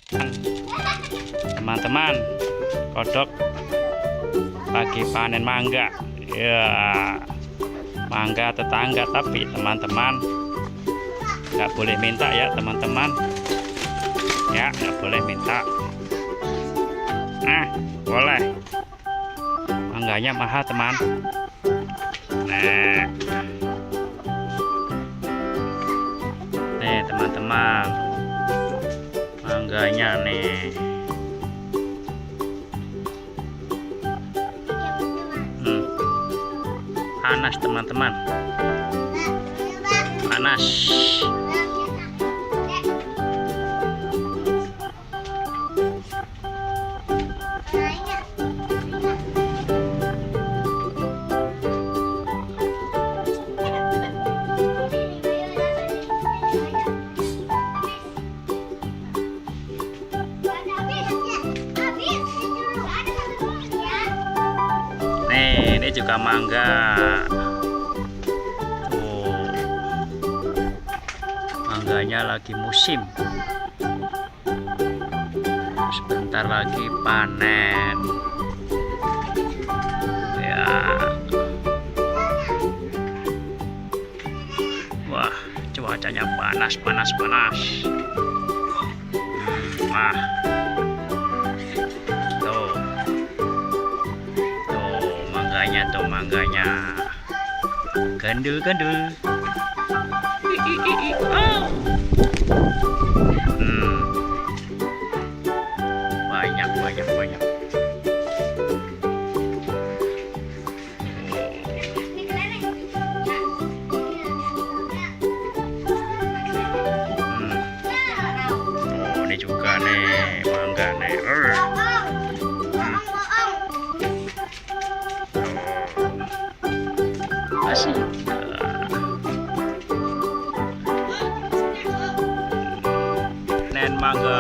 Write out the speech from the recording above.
Teman-teman, kodok lagi panen mangga. Ya, mangga tetangga, tapi teman-teman nggak boleh minta ya teman-teman. Ya, nggak boleh minta. Nah, boleh. Mangganya mahal teman. Nah, nih teman-teman, mangganya nih. Panas teman-teman, panas. Nih, ini juga mangga. Tuh, mangganya lagi musim. Sebentar lagi panen. Ya. Wah, cuacanya panas, panas, panas. Wah. Tuh mangganya gandul-gandul. Banyak. Oh, ini juga nih mangga nih. Asik. Nen mangga.